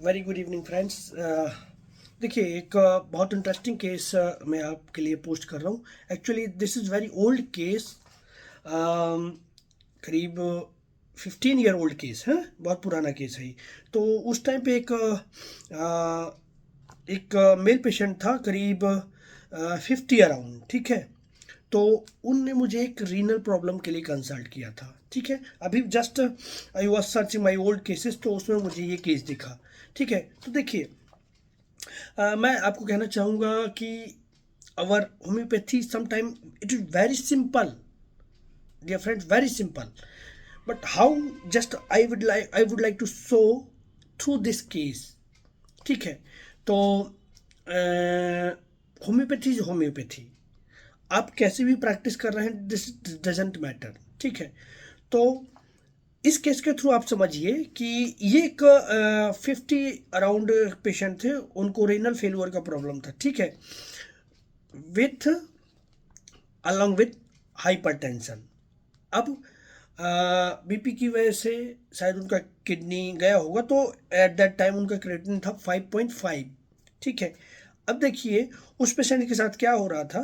Very good evening friends. देखिए एक बहुत इंटरेस्टिंग केस मैं आपके लिए पोस्ट कर रहा हूँ। Actually this is very old case. करीब 15 ईयर ओल्ड केस है, बहुत पुराना केस है ये। तो उस टाइम पे एक मेल पेशेंट था, करीब 50 अराउंड, ठीक है। तो उनने मुझे एक रीनल प्रॉब्लम के लिए कंसल्ट किया था, ठीक है। अभी just I was searching my old cases, तो उसमें मुझे ये केस दिखा, ठीक है। तो देखिए, मैं आपको कहना चाहूँगा कि our homeopathy sometime it is very simple, dear friends, very simple, but how just I would like to show through this case, ठीक है। तो होम्योपैथी इज होम्योपैथी, आप कैसे भी प्रैक्टिस कर रहे हैं, दिस डजेंट मैटर, ठीक है। तो इस केस के थ्रू आप समझिए कि ये एक 50 अराउंड पेशेंट थे, उनको रेनल फेलियर का प्रॉब्लम था, ठीक है, विथ अलॉन्ग विथ हाइपरटेंशन। अब बीपी की वजह से शायद उनका किडनी गया होगा, तो एट दैट टाइम उनका क्रिएटिनिन था 5.5, ठीक है। अब देखिए उस पेशेंट के साथ क्या हो रहा था।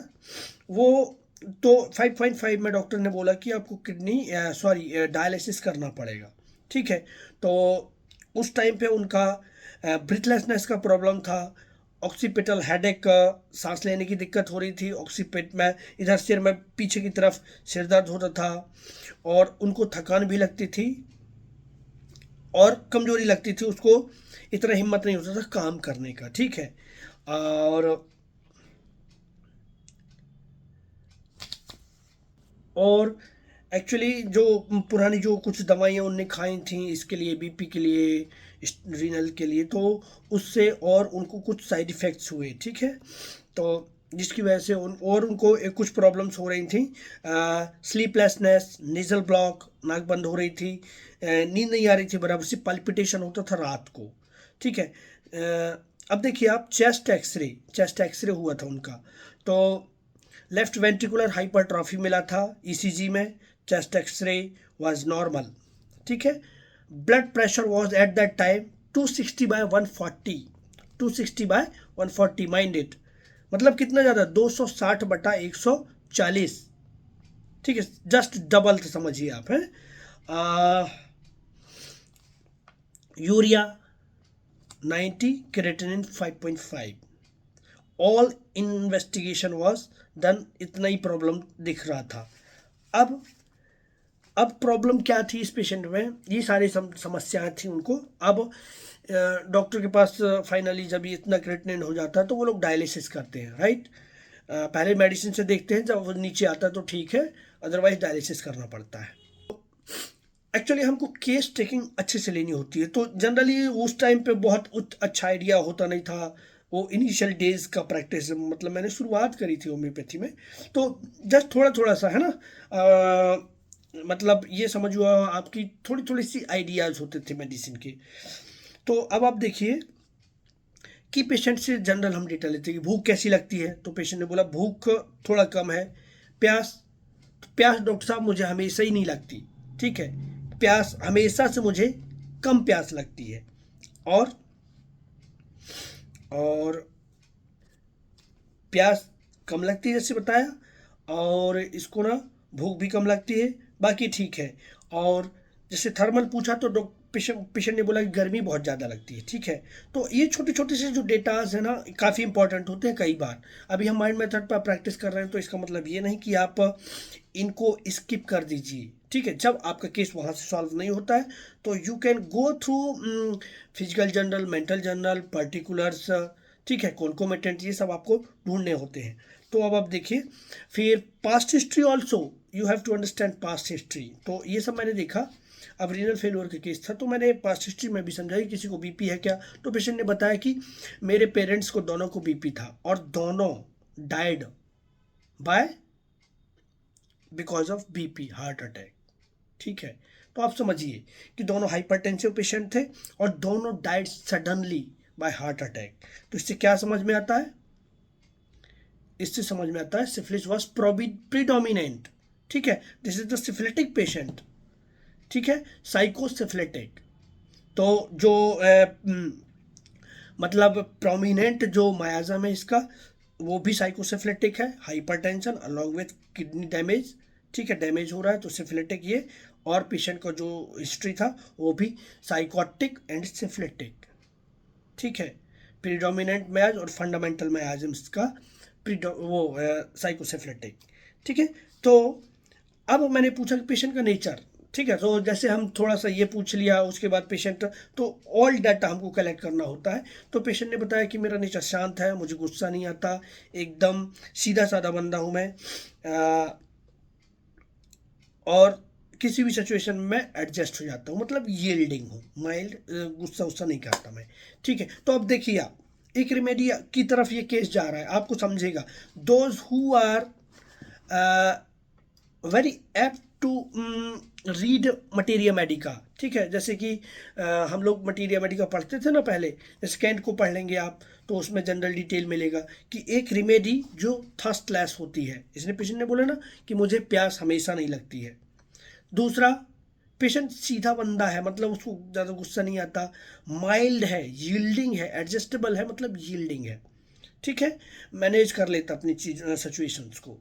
वो तो 5.5 में डॉक्टर ने बोला कि आपको किडनी सॉरी डायलिसिस करना पड़ेगा, ठीक है। तो उस टाइम पे उनका ब्रीथलेसनेस का प्रॉब्लम था, ऑक्सीपिटल हेडेक, सांस लेने की दिक्कत हो रही थी, ऑक्सीपिट में इधर सिर में पीछे की तरफ सिर दर्द होता था, और उनको थकान भी लगती थी और कमजोरी लगती थी, उसको इतना हिम्मत नहीं होता था काम करने का, ठीक है। और और एक्चुअली जो पुरानी जो कुछ दवाइयाँ उनने खाई थी इसके लिए, बीपी के लिए, रीनल के लिए, तो उससे और उनको कुछ साइड इफ़ेक्ट्स हुए, ठीक है। तो जिसकी वजह से उनको कुछ प्रॉब्लम्स हो रही थी, स्लीपलेसनेस, नेजल ब्लॉक, नाक बंद हो रही थी, नींद नहीं आ रही थी बराबर से, पल्पिटेशन होता था रात को, ठीक है। अब देखिए आप, चेस्ट एक्सरे हुआ था उनका, तो लेफ्ट वेंट्रिकुलर हाइपरट्रॉफी मिला था ईसीजी में, चेस्ट एक्सरे वाज नॉर्मल, ठीक है। Blood pressure was at that time 260/140, 260/140, mind it, मतलब कितना ज़्यादा, 260/140, ठीक है, जस्ट डबल समझिए आप, हैं। Urea 90, creatinine 5.5, all investigation was done, इतना ही प्रॉब्लम दिख रहा था। अब अब प्रॉब्लम क्या थी इस पेशेंट में, ये सारी समस्याएं थी उनको। अब डॉक्टर के पास फाइनली जब ये इतना क्रिएटिनिन हो जाता है तो वो लोग डायलिसिस करते हैं, राइट। पहले मेडिसिन से देखते हैं, जब वो नीचे आता है तो ठीक है, अदरवाइज डायलिसिस करना पड़ता है। एक्चुअली हमको केस टेकिंग अच्छे से लेनी होती है, तो जनरली उस टाइम पे बहुत अच्छा आइडिया होता नहीं था। वो इनिशियल डेज का प्रैक्टिस, मतलब मैंने शुरुआत करी थी होम्योपैथी में, तो जस्ट थोड़ा थोड़ा सा है ना, मतलब ये समझो आपकी थोड़ी थोड़ी सी आइडियाज़ होते थे मेडिसिन के। तो अब आप देखिए कि पेशेंट से जनरल हम डेटा लेते हैं कि भूख कैसी लगती है, तो पेशेंट ने बोला भूख थोड़ा कम है। प्यास, तो प्यास डॉक्टर साहब मुझे हमेशा ही नहीं लगती, ठीक है, प्यास हमेशा से मुझे कम प्यास लगती है। और और प्यास कम लगती है जैसे बताया, और इसको ना भूख भी कम लगती है, बाकी ठीक है। और जैसे थर्मल पूछा तो पेशेंट ने बोला कि गर्मी बहुत ज़्यादा लगती है, ठीक है। तो ये छोटे छोटे से जो डेटाज है ना, काफ़ी इंपॉर्टेंट होते हैं कई बार। अभी हम माइंड मेथड पर प्रैक्टिस कर रहे हैं, तो इसका मतलब ये नहीं कि आप इनको स्किप कर दीजिए, ठीक है। जब आपका केस वहाँ से सॉल्व नहीं होता है तो you can go through physical journal, mental journal, particulars, ठीक है, कॉन्कोमिटेंट, ये सब आपको ढूंढने होते हैं। तो अब आप देखिए, फिर past history also, you have to understand past history. तो ये सब मैंने देखा। अब रीनल फेलियर का केस था, तो मैंने पास्ट हिस्ट्री में भी समझा कि किसी को बीपी है क्या। तो पेशेंट ने बताया कि मेरे पेरेंट्स को दोनों को बीपी था और दोनों died by because of BP, heart attack, ठीक है। तो आप समझिए कि दोनों हाइपरटेंसिव पेशेंट थे और दोनों died suddenly by heart attack. तो इससे क्या समझ में आता है, इससे समझ में आता है सिफिलिस वाज प्रीडोमिनेंट, ठीक है। This is the syphilitic patient, ठीक है, साइकोसिफिलिटिक। तो जो मतलब प्रोमिनेंट जो मायाजम है इसका वो भी साइकोसिफिलिटिक है, hypertension along with kidney damage, ठीक है, डैमेज हो रहा है तो सिफिलिटिक ये, और पेशेंट का जो हिस्ट्री था वो भी साइकोटिक एंड सिफिलिटिक, ठीक है, प्रीडोमिनेंट मैज और फंडामेंटल मैयाजम्स का वो साइकोसिफिलिटिक, ठीक है। तो अब मैंने पूछा कि पेशेंट का नेचर, ठीक है, तो जैसे हम थोड़ा सा ये पूछ लिया उसके बाद पेशेंट, तो ऑल डाटा हमको कलेक्ट करना होता है। तो पेशेंट ने बताया कि मेरा नेचर शांत है, मुझे गुस्सा नहीं आता, एकदम सीधा साधा बंदा हूँ मैं, और किसी भी सिचुएशन में एडजस्ट हो जाता हूँ, मतलब यील्डिंग हूँ, माइल्ड, गुस्सा उस्सा नहीं करता मैं, ठीक है। तो अब देखिए आप एक रेमेडी की तरफ ये केस जा रहा है, आपको समझेगा। Those who are very apt to read materia medica, ठीक है, जैसे कि हम लोग मटेरिया मेडिका पढ़ते थे ना पहले, स्कैंड को पढ़ लेंगे आप तो उसमें जनरल डिटेल मिलेगा कि एक रेमेडी जो थर्स्टलेस होती है, इसने पेशेंट ने बोला ना कि मुझे प्यास हमेशा नहीं लगती है। दूसरा, पेशेंट सीधा बंदा है, मतलब उसको ज़्यादा गुस्सा नहीं आता, माइल्ड है, यील्डिंग है, एडजस्टेबल है, मतलब यील्डिंग है, ठीक है, मैनेज कर लेता अपनी चीज सिचुएशंस को।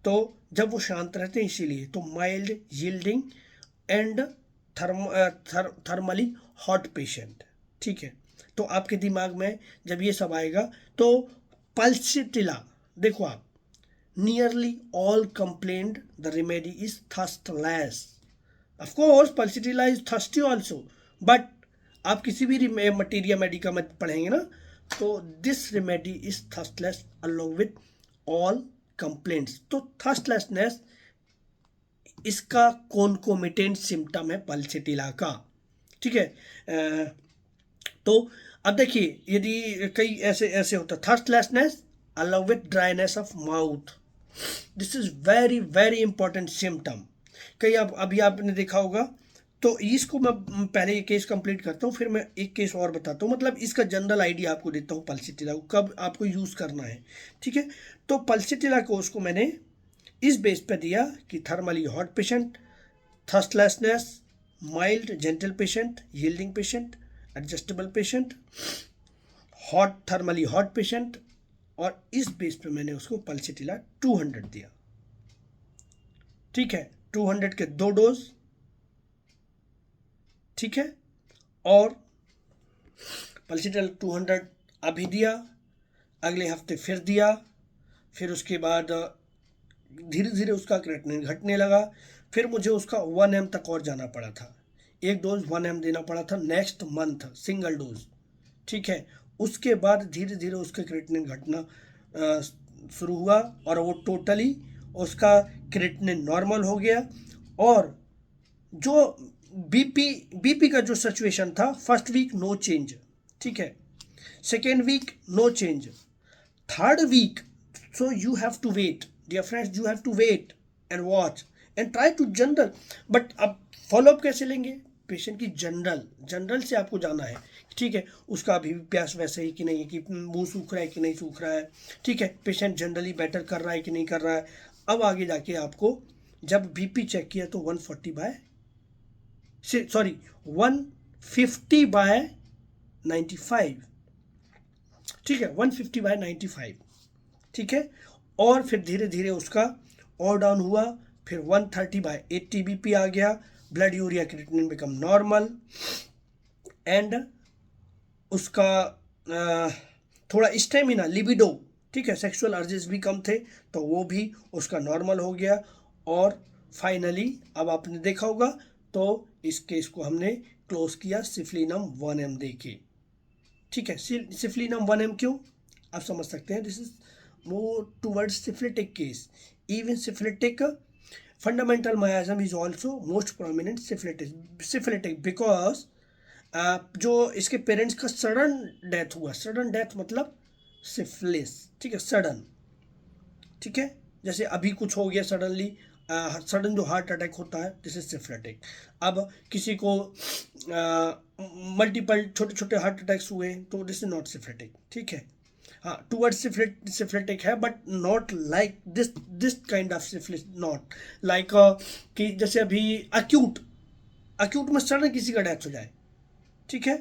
तो जब वो शांत रहते हैं इसीलिए, तो mild, yielding and thermally hot patient, ठीक है। तो आपके दिमाग में जब ये सब आएगा तो पल्सिटिला, देखो आप, nearly all complained the remedy is thirstless. Of course, pulsatilla is thirsty also, but आप किसी भी मटेरिया मेडिका में पढ़ेंगे ना तो this remedy is thirstless along with all complaints. तो थर्स्टलेसनेस इसका कॉन्कोमिटेंट सिम्टम है पल्सिटिला का, ठीक है। तो अब देखिए यदि कई ऐसे ऐसे होता, thirstlessness along with dryness of mouth, this is very very important symptom. कई अब अभी आपने देखा होगा, तो इसको मैं पहले ये केस कंप्लीट करता हूँ, फिर मैं एक केस और बताता हूँ, मतलब इसका जनरल आइडिया आपको देता हूँ पल्सिटिला को कब आपको यूज़ करना है, ठीक है। तो पल्सिटिला कोर्स को मैंने इस बेस पे दिया कि thermally hot patient, thirstlessness, mild gentle patient, yielding patient, adjustable patient, hot thermally hot patient, और इस बेस पे मैंने उसको पल्सिटिला 200 दिया, ठीक है, 200 के 2 डोज, ठीक है। और पल्सिटिला 200 अभी दिया, अगले हफ्ते फिर दिया, फिर उसके बाद धीरे धीरे उसका क्रिएटिनिन घटने लगा, फिर मुझे उसका 1 ml तक और जाना पड़ा था, एक डोज 1 ml देना पड़ा था नेक्स्ट मंथ सिंगल डोज, ठीक है। उसके बाद धीरे धीरे उसका क्रिएटिनिन घटना शुरू हुआ और वो टोटली उसका क्रिएटिनिन नॉर्मल हो गया, और जो बीपी का जो सिचुएशन था, फर्स्ट वीक नो चेंज, ठीक है, second week no change, third week, so you have to wait, dear friends, you have to wait and watch and try to general, but अब फॉलो अप कैसे लेंगे, patient की general से आपको जाना है, ठीक है, उसका अभी भी प्यास वैसे ही कि नहीं है, कि मुंह सूख रहा है कि नहीं सूख रहा है, ठीक है, पेशेंट जनरली बेटर कर रहा है कि नहीं कर रहा है। अब आगे जाके आपको जब बीपी चेक किया तो 150/95, ठीक है, 150/95, ठीक है। और फिर धीरे धीरे उसका और डाउन हुआ, फिर 130/80 बीपी आ गया, blood urea creatinine become normal, and उसका थोड़ा स्टेमिना, लिबिडो, ठीक है, सेक्सुअल अर्जेस भी कम थे तो वो भी उसका नॉर्मल हो गया, और फाइनली अब आपने देखा होगा तो इस केस को हमने क्लोज किया सिफलिनम 1 ml देके, ठीक है। सिफलिनम 1 ml क्यों, आप समझ सकते हैं, this is more towards syphilitic case. Even syphilitic fundamental miasm is also most prominent syphilitic because जो इसके पेरेंट्स का सडन डेथ हुआ, सडन डेथ मतलब सिफिलिस, ठीक है, सडन, ठीक है, जैसे अभी कुछ हो गया सडनली, सडन जो हार्ट अटैक होता है दिस इज सिफिलिटिक। अब किसी को मल्टीपल छोटे छोटे हार्ट अटैक्स हुए तो दिस इज नॉट सिफिलिटिक, ठीक है। हाँ, टूवर्ड्स सिफिलिटिक है but not like this kind of syphilis, not like कि जैसे अभी अक्यूट में सडन किसी का डेथ हो जाए, ठीक है।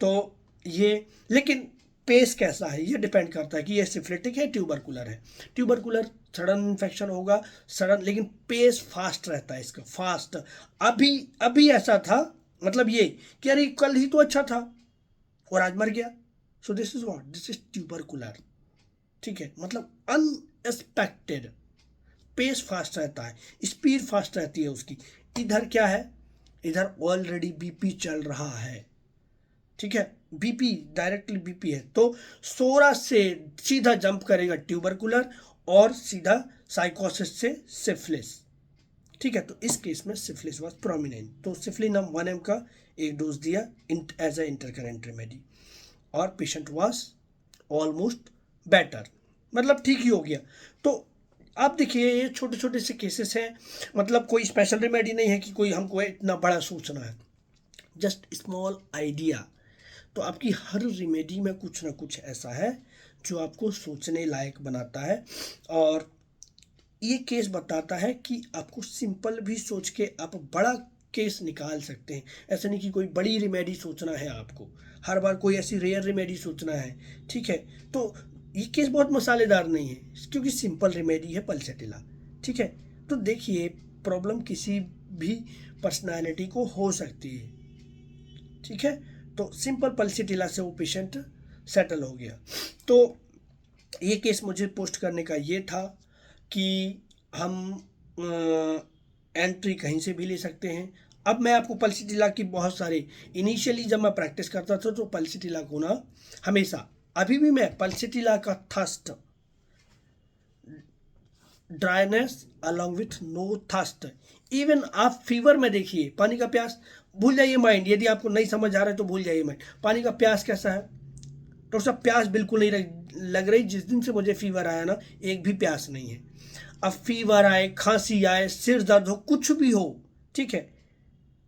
तो ये, लेकिन पेस कैसा है ये डिपेंड करता है कि ये सिफिलिटिक है, ट्यूबरकुलर है। ट्यूबरकुलर सडन इन्फेक्शन होगा, सडन, लेकिन पेस फास्ट रहता है इसका, फास्ट। अभी अभी ऐसा था, मतलब ये कि अरे कल ही तो अच्छा था और आज मर गया। So this is what, this is tubercular. ठीक है, मतलब अनएक्सपेक्टेड। पेस फास्ट रहता है, स्पीड फास्ट रहती है उसकी। इधर क्या है, इधर ऑलरेडी बीपी चल रहा है। ठीक है, बीपी डायरेक्टली बीपी है, तो सोरा से सीधा जंप करेगा ट्यूबरकुलर और सीधा साइकोसिस से सिफिलिस। ठीक है, तो इस केस में सिफिलिस वाज प्रोमिनेंट, तो सिफिलिनम 1 mg का एक डोज दिया एज ए इंटरकरेंट रेमेडी और पेशेंट वाज ऑलमोस्ट बेटर, मतलब ठीक ही हो गया। तो आप देखिए ये छोटे छोटे से केसेस हैं, मतलब कोई स्पेशल रेमेडी नहीं है कि कोई हमको इतना बड़ा सोचना है, जस्ट स्मॉल आइडिया। तो आपकी हर रेमेडी में कुछ ना कुछ ऐसा है जो आपको सोचने लायक बनाता है, और ये केस बताता है कि आपको सिंपल भी सोच के आप बड़ा केस निकाल सकते हैं। ऐसा नहीं कि कोई बड़ी रेमेडी सोचना है आपको, हर बार कोई ऐसी रेयर रेमेडी सोचना है। ठीक है, तो ये केस बहुत मसालेदार नहीं है क्योंकि सिंपल रेमेडी है पल्सेटिला। ठीक है, तो देखिए प्रॉब्लम किसी भी पर्सनालिटी को हो सकती है। ठीक है, तो सिंपल पल्सेटिला से वो पेशेंट सेटल हो गया। तो ये केस मुझे पोस्ट करने का ये था कि हम एंट्री कहीं से भी ले सकते हैं। अब मैं आपको पल्सेटिला की बहुत सारे, इनिशियली जब मैं प्रैक्टिस करता था तो पल्सेटिला को ना हमेशा, अभी भी मैं पल्सेटिला का thirst, dryness along with no thirst, even आप फीवर में देखिए पानी का प्यास, भूल जाइए माइंड, यदि आपको नहीं समझ आ रहा है तो भूल जाइए माइंड, पानी का प्यास कैसा है। तो सब प्यास बिल्कुल नहीं लग रही, जिस दिन से मुझे फीवर आया ना एक भी प्यास नहीं है। अब फीवर आए, खांसी आए, सिर दर्द हो, कुछ भी हो, ठीक है,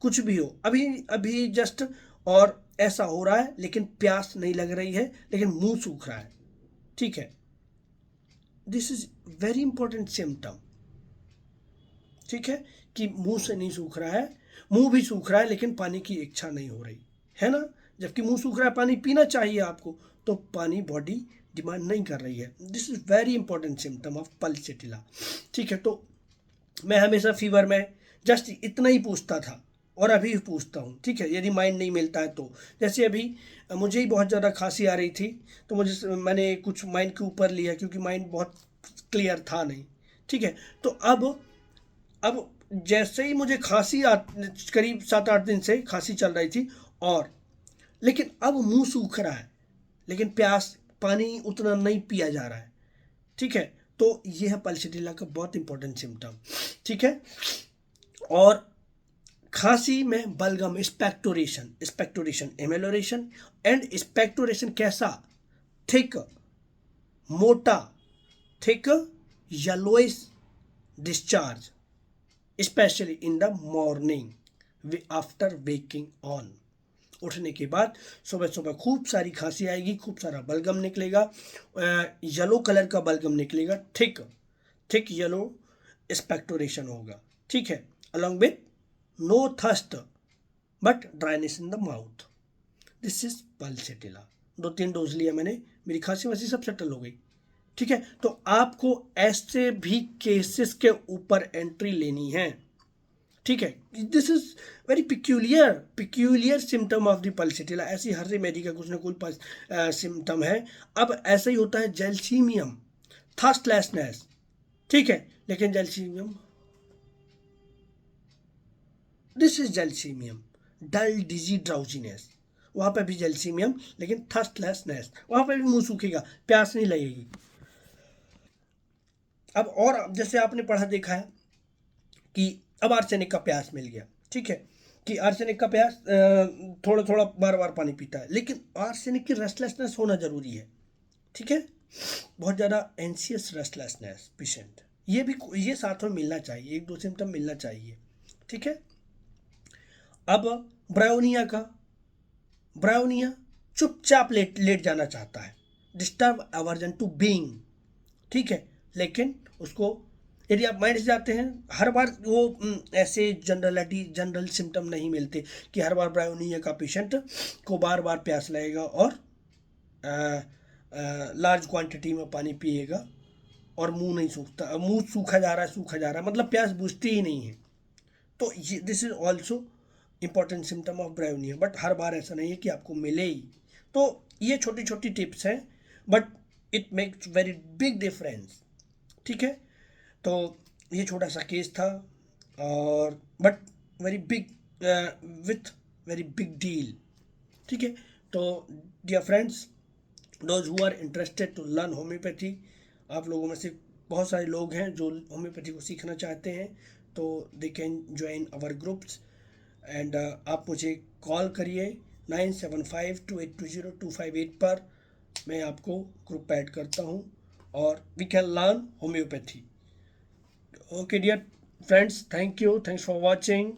कुछ भी हो, अभी अभी जस्ट और ऐसा हो रहा है लेकिन प्यास नहीं लग रही है, लेकिन मुंह सूख रहा है। ठीक है, this is very important symptom. ठीक है, कि मुंह से नहीं सूख रहा है, मुंह भी सूख रहा है लेकिन पानी की इच्छा नहीं हो रही है ना, जबकि मुंह सूख रहा है, पानी पीना चाहिए आपको, तो पानी बॉडी डिमांड नहीं कर रही है। This is very important symptom of pulsatilla. ठीक है, तो मैं हमेशा फीवर में जस्ट इतना ही पूछता था और अभी भी पूछता हूँ। ठीक है, यदि माइंड नहीं मिलता है तो, जैसे अभी मुझे ही बहुत ज़्यादा खांसी आ रही थी तो मैंने कुछ माइंड के ऊपर लिया क्योंकि माइंड बहुत क्लियर था नहीं। ठीक है, तो अब जैसे ही मुझे करीब 7-8 दिन से खांसी चल रही थी, और लेकिन अब मुंह सूख रहा है, लेकिन प्यास, पानी उतना नहीं पिया जा रहा है। ठीक है, तो यह है पल्सेटिला का बहुत इंपॉर्टेंट सिम्टम। ठीक है, और खांसी में बलगम, स्पेक्टोरेशन एमेलोरेशन एंड स्पेक्टोरेशन कैसा, थिक, मोटा, thick yellowish discharge, specially in the morning after waking on. उठने के बाद सुबह सुबह खूब सारी खांसी आएगी, खूब सारा बलगम निकलेगा, येलो कलर का बलगम निकलेगा, थिक थिक येलो स्पेक्टोरेशन होगा। ठीक है, along with no thirst but dryness in the mouth. This is pulsatilla. 2-3 dose लिया मैंने, मेरी खांसी वांसी सब सेटल हो गई। ठीक है, तो आपको ऐसे भी केसेस के ऊपर एंट्री लेनी है। ठीक है, this is very peculiar symptom of the pulsatilla. ऐसी हर रेमेडी का कुछ ना कुछ सिम्टम है। अब ऐसा ही होता है जेलसीमियम, थर्स्टलेसनेस। ठीक है, लेकिन gelsemium, this is gelsemium, dull dizzy drowsiness, वहाँ पे भी जेलसीमियम, लेकिन थर्स्टलेसनेस, वहाँ पे भी मुंह सूखेगा, प्यास नहीं लगेगी। अब और जैसे आपने पढ़ा देखा है कि अब आर्सेनिक का प्यास मिल गया। ठीक है, कि आर्सेनिक का प्यास थोड़ा थोड़ा बार बार पानी पीता है, लेकिन आर्सेनिक की रेस्टलेसनेस होना जरूरी है। ठीक है, बहुत ज़्यादा एंशियस रेस्टलेसनेस पेशेंट, ये भी, ये साथ में मिलना चाहिए, 1-2 सिम्टम मिलना चाहिए। ठीक है, अब ब्रायोनिया चुपचाप लेट लेट जाना चाहता है, डिस्टर्ब अवर्जन टू बीइंग। ठीक है, लेकिन उसको यदि आप माइंड से जाते हैं, हर बार वो ऐसे जनरल सिम्टम नहीं मिलते कि हर बार ब्रायोनिया का पेशेंट को बार बार प्यास लगेगा और लार्ज क्वांटिटी में पानी पिएगा और मुंह नहीं सूखता, मुंह सूखा जा रहा है, मतलब प्यास बुझती ही नहीं है। तो ये this is also important symptom of bryonia, but हर बार ऐसा नहीं है कि आपको मिले ही। तो ये छोटी छोटी टिप्स हैं, but it makes very big difference. ठीक है, तो ये छोटा सा केस था, और but very big, with very big deal. ठीक है, तो dear friends, those who are interested to learn homeopathy, आप लोगों में से बहुत सारे लोग हैं जो होम्योपैथी को सीखना चाहते हैं, तो they can join our groups. And आप मुझे कॉल करिए 9752820258 पर, मैं आपको ग्रुप ऐड करता हूँ और we can learn homeopathy. Okay dear friends, thank you, thanks for watching.